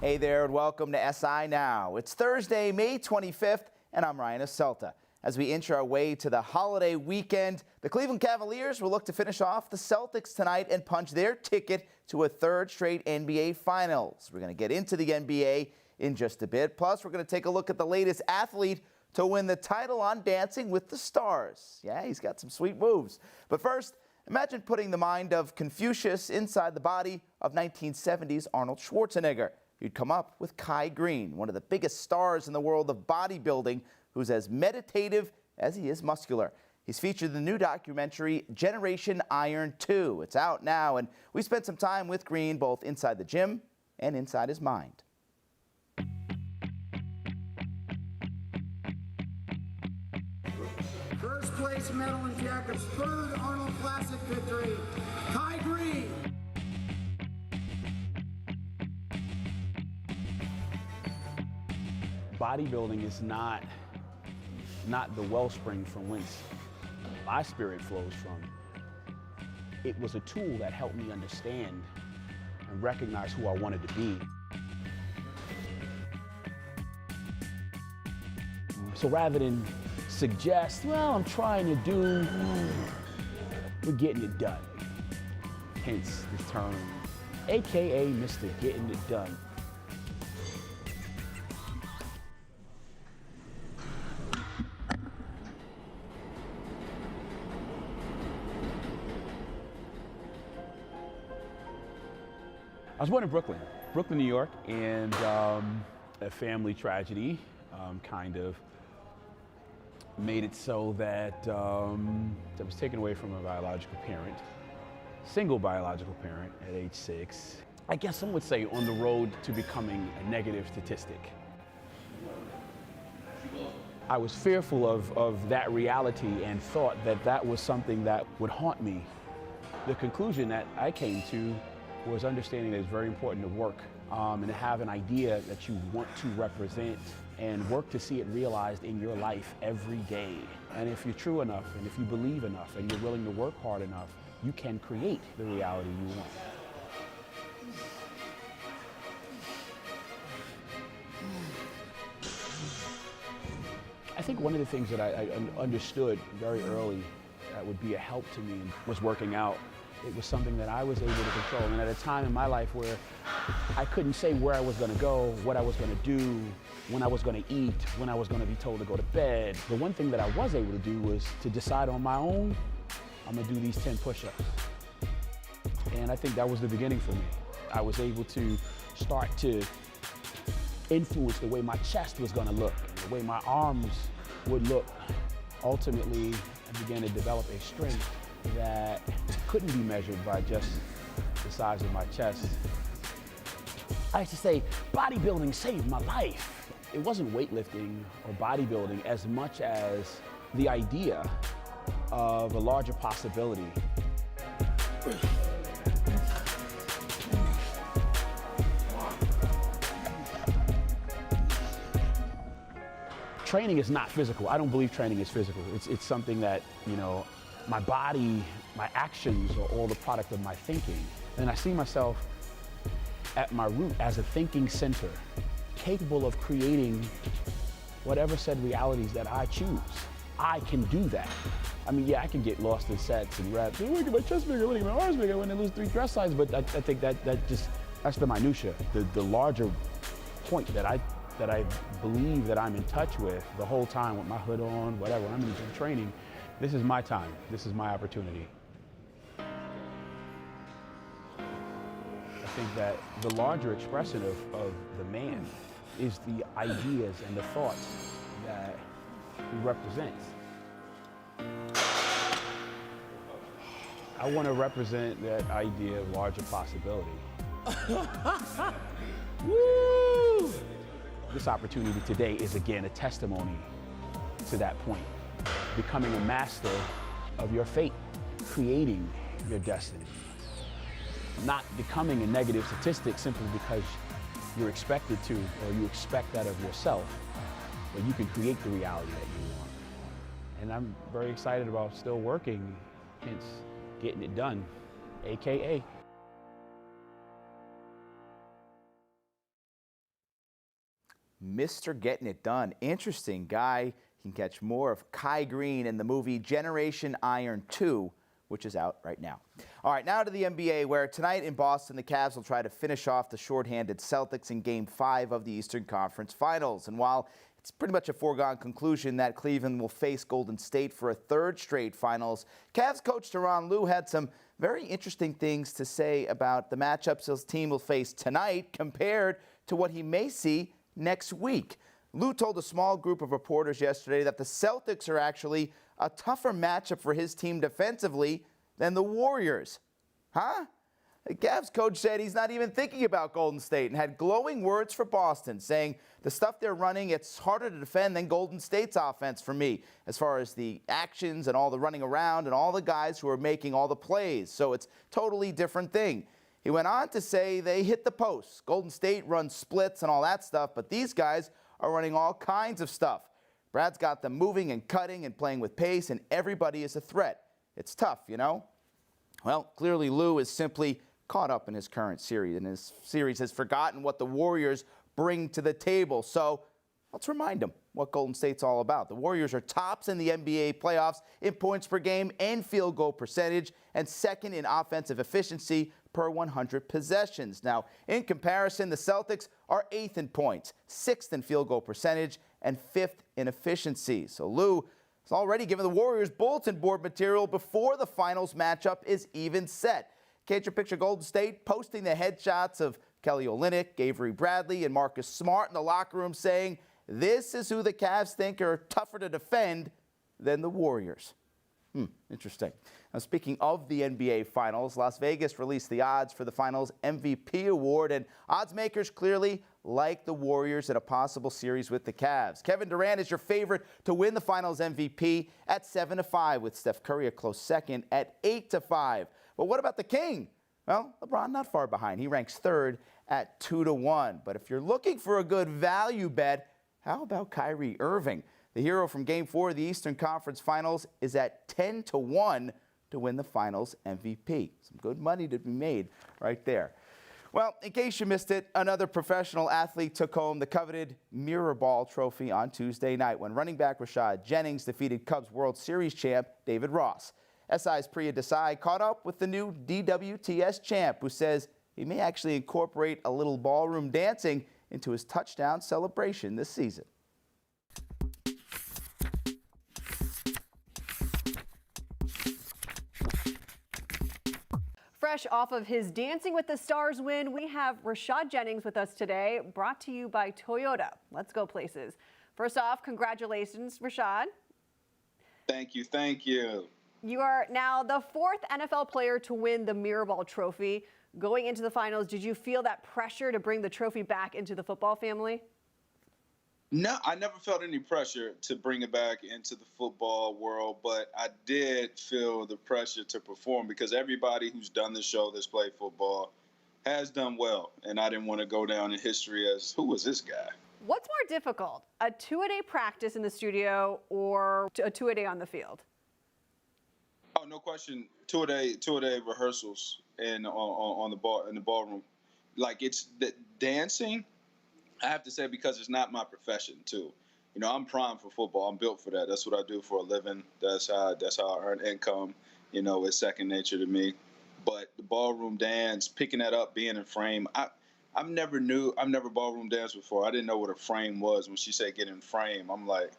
Hey there and welcome to SI Now. It's Thursday, May 25th, and I'm Ryan Aselta. As we inch our way to the holiday weekend, the Cleveland Cavaliers will look to finish off the Celtics tonight and punch their ticket to a third straight NBA Finals. We're going to get into the NBA in just a bit. Plus, we're going to take a look at the latest athlete to win the title on Dancing with the Stars. Yeah, he's got some sweet moves. But first, imagine putting the mind of Confucius inside the body of 1970s Arnold Schwarzenegger. You'd come up with Kai Green, one of the biggest stars in the world of bodybuilding, who's as meditative as he is muscular. He's featured in the new documentary Generation Iron 2. It's out now, and we spent some time with Green both inside the gym and inside his mind. First place medal in Jacob's third Arnold Classic victory, Kai Green. Bodybuilding is not the wellspring from whence my spirit flows from. It was a tool that helped me understand and recognize who I wanted to be. So rather than suggest, well, I'm trying to do, we're getting it done. Hence the term, AKA Mr. Getting It Done. I was born in Brooklyn, New York, and a family tragedy kind of made it so that I was taken away from a biological parent, single biological parent at age 6. I guess some would say on the road to becoming a negative statistic. I was fearful of that reality and thought that that was something that would haunt me. The conclusion that I came to was understanding that it's very important to work and to have an idea that you want to represent and work to see it realized in your life every day. And if you're true enough, and if you believe enough, and you're willing to work hard enough, you can create the reality you want. I think one of the things that I understood very early that would be a help to me was working out. It was something that I was able to control. And at a time in my life where I couldn't say where I was going to go, what I was going to do, when I was going to eat, when I was going to be told to go to bed, the one thing that I was able to do was to decide on my own, I'm going to do these 10 push-ups. And I think that was the beginning for me. I was able to start to influence the way my chest was going to look, the way my arms would look. Ultimately, I began to develop a strength that couldn't be measured by just the size of my chest. I used to say, bodybuilding saved my life. It wasn't weightlifting or bodybuilding as much as the idea of a larger possibility. Training is not physical. I don't believe training is physical. It's something that, you know, my body, my actions are all the product of my thinking. And I see myself at my root as a thinking center, capable of creating whatever said realities that I choose. I can do that. I mean, yeah, I can get lost in sets and reps. Look at my chest bigger, look at my arms bigger when I lose 3 dress sizes, but I think that's the minutia. The larger point that I believe that I'm in touch with the whole time with my hood on, whatever, I'm in gym training. This is my time. This is my opportunity. I think that the larger expression of the man is the ideas and the thoughts that he represents. I want to represent that idea of larger possibility. Woo! This opportunity today is again a testimony to that point. Becoming a master of your fate, creating your destiny. Not becoming a negative statistic simply because you're expected to, or you expect that of yourself, but you can create the reality that you want. And I'm very excited about still working, hence getting it done, AKA Mr. Getting It Done. Interesting guy. You can catch more of Kai Green in the movie Generation Iron 2, which is out right now. All right, now to the NBA, where tonight in Boston, the Cavs will try to finish off the shorthanded Celtics in Game 5 of the Eastern Conference Finals. And while it's pretty much a foregone conclusion that Cleveland will face Golden State for a third straight finals, Cavs coach Tyronn Lue had some very interesting things to say about the matchups his team will face tonight compared to what he may see next week. Lue told a small group of reporters yesterday that the Celtics are actually a tougher matchup for his team defensively than the Warriors. Huh? The Cavs coach said he's not even thinking about Golden State and had glowing words for Boston, saying the stuff they're running, it's harder to defend than Golden State's offense for me, as far as the actions and all the running around and all the guys who are making all the plays. So it's totally different thing. He went on to say they hit the post. Golden State runs splits and all that stuff, but these guys are running all kinds of stuff. Brad's got them moving and cutting and playing with pace, and everybody is a threat. It's tough, you know? Well, clearly Lue is simply caught up in his current series, and his series has forgotten what the Warriors bring to the table. So let's remind him what Golden State's all about. The Warriors are tops in the NBA playoffs in points per game and field goal percentage, and second in offensive efficiency per 100 possessions. Now, in comparison, the Celtics are 8th in points, 6th in field goal percentage, and 5th in efficiency. So Lue has already given the Warriors bulletin board material before the finals matchup is even set. Can't you picture Golden State posting the headshots of Kelly Olynyk, Avery Bradley, and Marcus Smart in the locker room saying, this is who the Cavs think are tougher to defend than the Warriors? Interesting. Now, speaking of the NBA Finals, Las Vegas released the odds for the Finals MVP award, and odds makers clearly like the Warriors in a possible series with the Cavs. Kevin Durant is your favorite to win the Finals MVP at 7-5, with Steph Curry a close second at 8-5. But what about the King? Well, LeBron not far behind. He ranks third at 2-1. But if you're looking for a good value bet, how about Kyrie Irving? The hero from Game 4 of the Eastern Conference Finals is at 10-1 to win the Finals MVP. Some good money to be made right there. Well, in case you missed it, another professional athlete took home the coveted Mirror Ball trophy on Tuesday night when running back Rashad Jennings defeated Cubs World Series champ David Ross. SI's Priya Desai caught up with the new DWTS champ, who says he may actually incorporate a little ballroom dancing into his touchdown celebration this season. Fresh off of his Dancing with the Stars win, we have Rashad Jennings with us today, brought to you by Toyota. Let's go places. First off, congratulations, Rashad. Thank you, thank you. You are now the 4th NFL player to win the Mirror Ball trophy. Going into the finals, did you feel that pressure to bring the trophy back into the football family? No, I never felt any pressure to bring it back into the football world, but I did feel the pressure to perform because everybody who's done the show that's played football has done well, and I didn't want to go down in history as, who was this guy? What's more difficult, a two-a-day practice in the studio or a two-a-day on the field? Oh, no question. Two-a-day rehearsals and on the ball in the ballroom. Like, it's the dancing. I have to say, because it's not my profession too. You know, I'm primed for football. I'm built for that. That's what I do for a living. That's how I earn income. You know, it's second nature to me. But the ballroom dance, picking that up, being in frame. I've never ballroom danced before. I didn't know what a frame was. When she said get in frame, I'm like,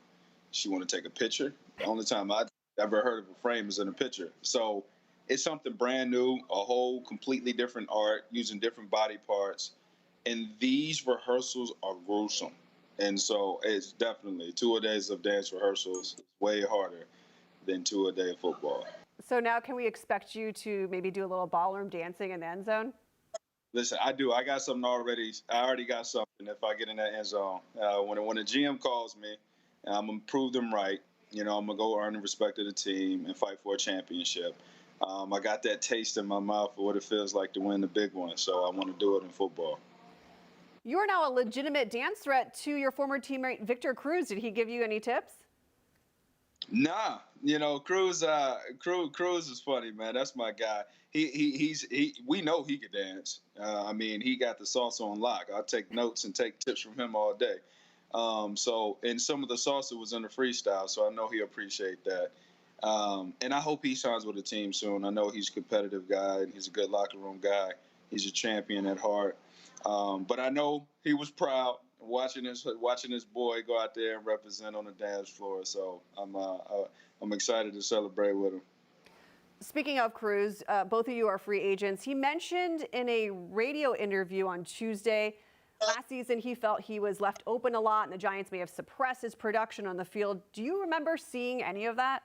she want to take a picture? The only time I ever heard of a frame is in a picture. So it's something brand new, a whole completely different art, using different body parts. And these rehearsals are gruesome. And so it's definitely 2 days of dance rehearsals way harder than 2 a day of football. So now can we expect you to maybe do a little ballroom dancing in the end zone? Listen, I do. I got something already. I already got something if I get in that end zone. When a GM calls me, I'm going to prove them right. You know, I'm going to go earn the respect of the team and fight for a championship. I got that taste in my mouth for what it feels like to win the big one. So I want to do it in football. You are now a legitimate dance threat to your former teammate Victor Cruz. Did he give you any tips? Nah, you know, Cruz is funny, man. That's my guy. We know he could dance. I mean, he got the salsa on lock. I'll take notes and take tips from him all day. And some of the salsa was in the freestyle, so I know he'll appreciate that. And I hope he signs with a team soon. I know he's a competitive guy. He's a good locker room guy. He's a champion at heart. But I know he was proud watching his boy go out there and represent on the dance floor. So I'm excited to celebrate with him. Speaking of Cruz, both of you are free agents. He mentioned in a radio interview on Tuesday, last season he felt he was left open a lot and the Giants may have suppressed his production on the field. Do you remember seeing any of that?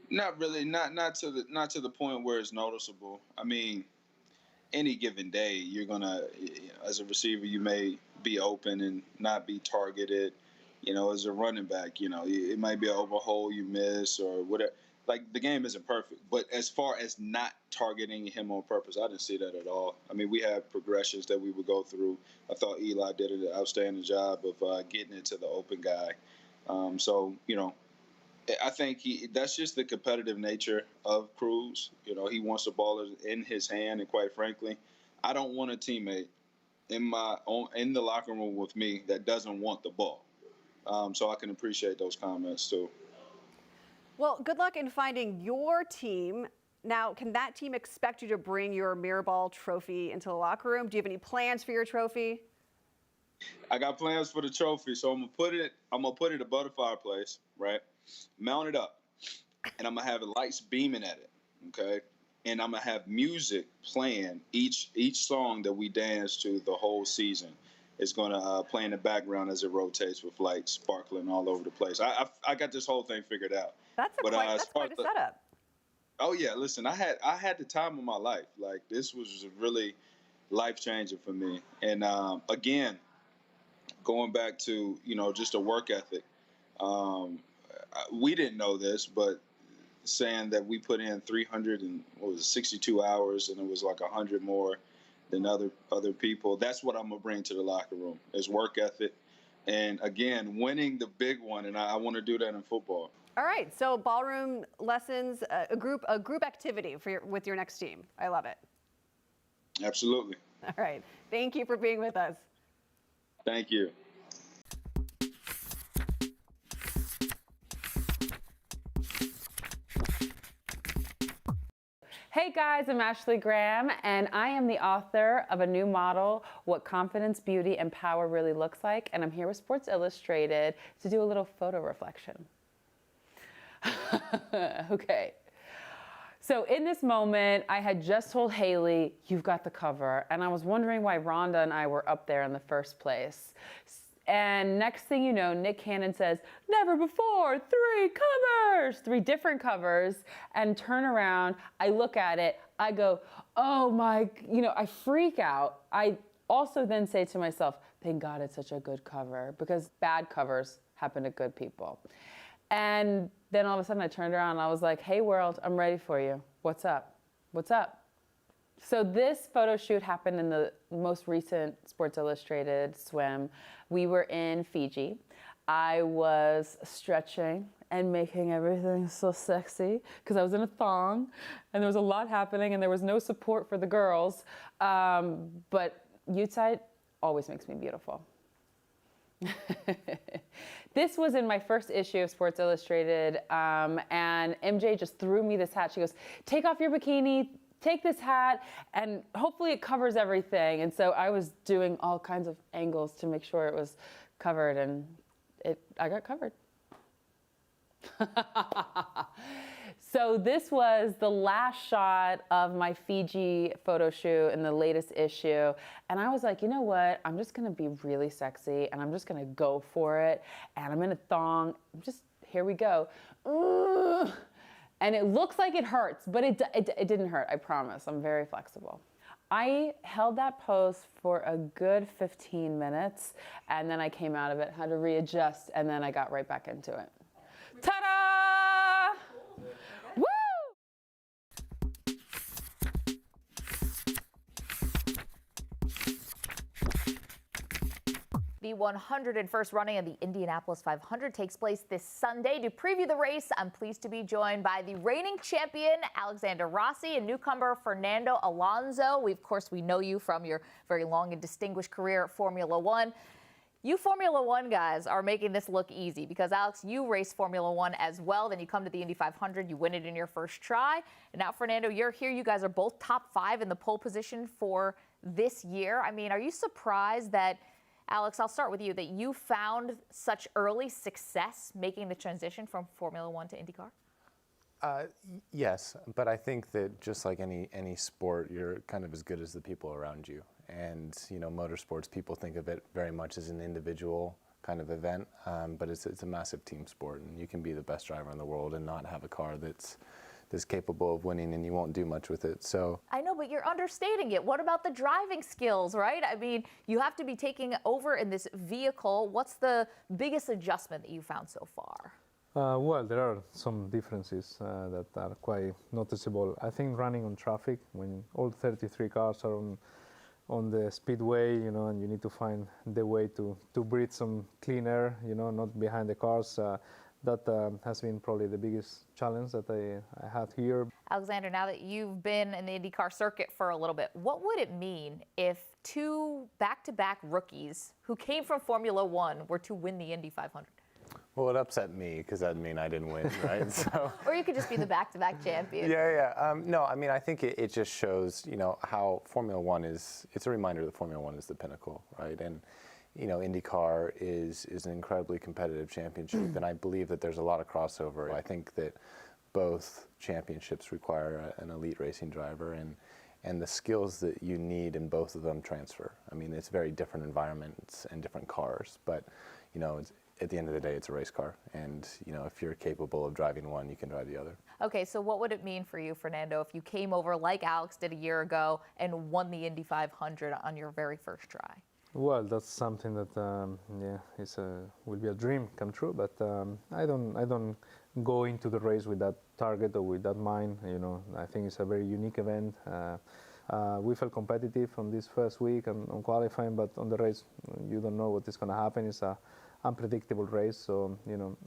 Not really, not to the point where it's noticeable. I mean, any given day, you're gonna, as a receiver, you may be open and not be targeted. As a running back, it might be an overhaul you miss or whatever. Like, the game isn't perfect, but as far as not targeting him on purpose, I didn't see that at all. I mean, we have progressions that we would go through. I thought Eli did an outstanding job of getting it to the open guy. I think that's just the competitive nature of Cruz. He wants the ball in his hand, and quite frankly, I don't want a teammate in the locker room with me that doesn't want the ball. So I can appreciate those comments too. Well, good luck in finding your team. Now, can that team expect you to bring your Mirrorball trophy into the locker room? Do you have any plans for your trophy? I got plans for the trophy, so I'm gonna put it above the fireplace, right? Mount it up, and I'm gonna have lights beaming at it, okay? And I'm gonna have music playing each song that we dance to the whole season. It's gonna play in the background as it rotates with lights sparkling all over the place. I got this whole thing figured out. That's quite a setup. Oh yeah, listen, I had the time of my life. Like, this was really life changing for me. And again, going back to just a work ethic. We didn't know this, but saying that we put in 362 hours and it was like 100 more than other people. That's what I'm gonna bring to the locker room is work ethic, and again, winning the big one. And I want to do that in football. All right, so ballroom lessons, a group activity with your next team. I love it. Absolutely. All right, thank you for being with us. Thank you. Hey guys, I'm Ashley Graham, and I am the author of a new model, What Confidence, Beauty, and Power Really Looks Like, and I'm here with Sports Illustrated to do a little photo reflection. Okay. So in this moment, I had just told Haley, you've got the cover, and I was wondering why Rhonda and I were up there in the first place. And next thing you know, Nick Cannon says, never before, 3 different covers, and turn around, I look at it, I go, oh my, I freak out. I also then say to myself, thank God it's such a good cover, because bad covers happen to good people. And then all of a sudden I turned around and I was like, hey world, I'm ready for you. What's up? What's up? So this photo shoot happened in the most recent Sports Illustrated swim. We were in Fiji. I was stretching and making everything so sexy because I was in a thong and there was a lot happening and there was no support for the girls. But Utah always makes me beautiful. This was in my first issue of Sports Illustrated, and MJ just threw me this hat. She goes, take off your bikini, take this hat, and hopefully it covers everything. And so I was doing all kinds of angles to make sure it was covered, and I got covered. So this was the last shot of my Fiji photo shoot in the latest issue. And I was like, you know what? I'm just gonna be really sexy and I'm just gonna go for it. And I'm in a thong, here we go. Ugh. And it looks like it hurts, but it didn't hurt, I promise. I'm very flexible. I held that pose for a good 15 minutes, and then I came out of it, had to readjust, and then I got right back into it. Ta-da! Woo! The 101st running of the Indianapolis 500 takes place this Sunday. To preview the race, I'm pleased to be joined by the reigning champion, Alexander Rossi, and newcomer, Fernando Alonso. Of course, we know you from your very long and distinguished career at Formula One. You Formula One guys are making this look easy because, Alex, you race Formula One as well. Then you come to the Indy 500, you win it in your first try. And now, Fernando, you're here. You guys are both top 5 in the pole position for this year. I mean, are you surprised that, Alex, I'll start with you, that you found such early success making the transition from Formula One to IndyCar? Yes, but I think that just like any sport, you're kind of as good as the people around you. And motorsports, people think of it very much as an individual kind of event, but it's a massive team sport, and you can be the best driver in the world and not have a car that's capable of winning, and you won't do much with it. So I know, but you're understating it. What about the driving skills, right? I mean, you have to be taking over in this vehicle. What's the biggest adjustment that you found so far? Well, there are some differences that are quite noticeable. I think running on traffic, when all 33 cars are on the speedway, and you need to find the way to breathe some clean air, not behind the cars. That has been probably the biggest challenge that I had here. Alexander, now that you've been in the IndyCar circuit for a little bit, what would it mean if 2 back-to-back rookies who came from Formula One were to win the Indy 500? Well, it upset me because that'd mean I didn't win, right? So. Or you could just be the back-to-back champion. Yeah. No, I mean, I think it just shows, how Formula One is. It's a reminder that Formula One is the pinnacle, right? And IndyCar is an incredibly competitive championship, and I believe that there's a lot of crossover. I think that both championships require an elite racing driver, and the skills that you need in both of them transfer. I mean, it's very different environments and different cars, but at the end of the day, it's a race car, and if you're capable of driving one, you can drive the other. Okay, so what would it mean for you, Fernando, if you came over like Alex did a year ago and won the Indy 500 on your very first try? Well, that's something that will be a dream come true. But I don't go into the race with that target or with that mind. I think it's a very unique event. We felt competitive on this first week and on qualifying, but on the race, you don't know what is going to happen. It's a unpredictable race, so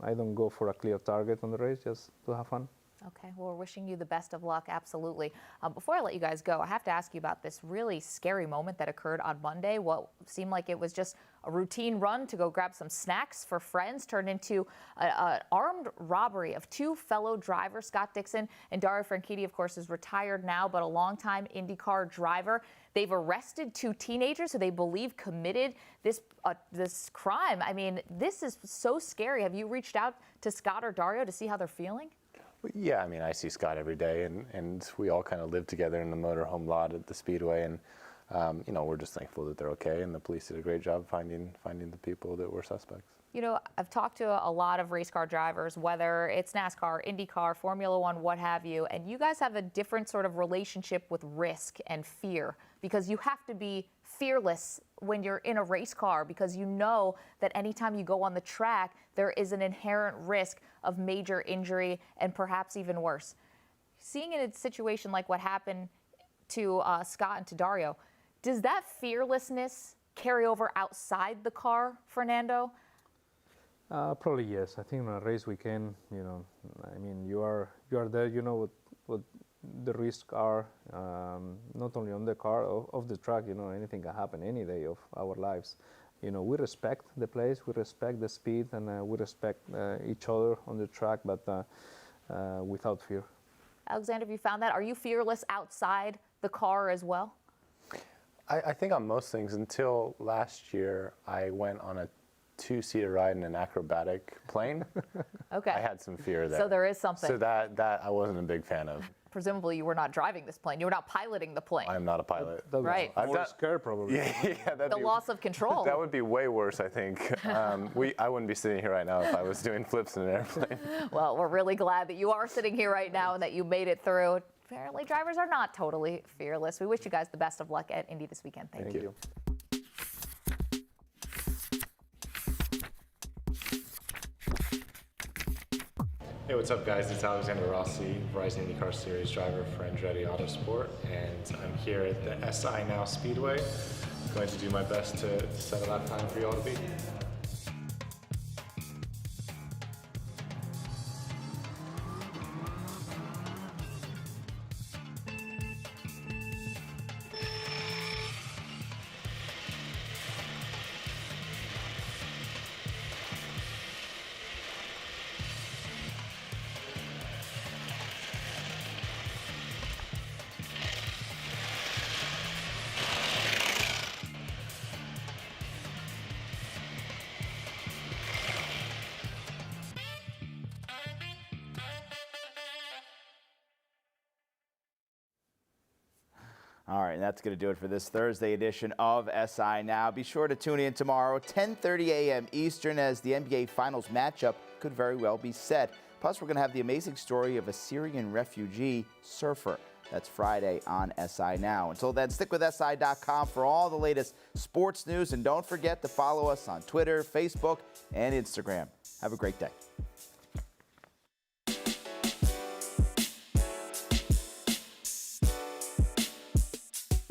I don't go for a clear target on the race, just to have fun. Okay, well, we're wishing you the best of luck, absolutely. Before I let you guys go, I have to ask you about this really scary moment that occurred on Monday. What seemed like it was just a routine run to go grab some snacks for friends turned into an armed robbery of 2 fellow drivers. Scott Dixon and Dario Franchitti, of course, is retired now, but a longtime IndyCar driver. They've arrested 2 teenagers who they believe committed this crime. I mean, this is so scary. Have you reached out to Scott or Dario to see how they're feeling? Yeah, I mean, I see Scott every day, and we all kind of live together in the motorhome lot at the Speedway, and we're just thankful that they're okay, and the police did a great job finding the people that were suspects. I've talked to a lot of race car drivers, whether it's NASCAR, IndyCar, Formula One, what have you, and you guys have a different sort of relationship with risk and fear, because you have to be fearless when you're in a race car, because you know that anytime you go on the track, there is an inherent risk of major injury and perhaps even worse. Seeing in a situation like what happened to Scott and to Dario, does that fearlessness carry over outside the car, Fernando? Probably yes. I think on a race weekend, I mean, you are there. You know what the risks are, not only on the car, off the track. Anything can happen any day of our lives. We respect the place, we respect the speed, and we respect each other on the track, but without fear. Alexander, have you found that? Are you fearless outside the car as well? I think on most things, until last year, I went on a 2-seater ride in an acrobatic plane. Okay. I had some fear there. So there is something. So that I wasn't a big fan of. Presumably you were not driving this plane. You were not piloting the plane. I'm not a pilot. That was Right. more scary, probably. Yeah, The loss of control. That would be way worse, I think. I wouldn't be sitting here right now if I was doing flips in an airplane. Well, we're really glad that you are sitting here right now and that you made it through. Apparently, drivers are not totally fearless. We wish you guys the best of luck at Indy this weekend. Thank you. Hey, what's up, guys? It's Alexander Rossi, Verizon IndyCar Series driver for Andretti Autosport, and I'm here at the SI Now Speedway. I'm going to do my best to set a lap time for you all to beat. All right, and that's going to do it for this Thursday edition of SI Now. Be sure to tune in tomorrow, 10:30 a.m. Eastern, as the NBA Finals matchup could very well be set. Plus, we're going to have the amazing story of a Syrian refugee surfer. That's Friday on SI Now. Until then, stick with SI.com for all the latest sports news, and don't forget to follow us on Twitter, Facebook, and Instagram. Have a great day.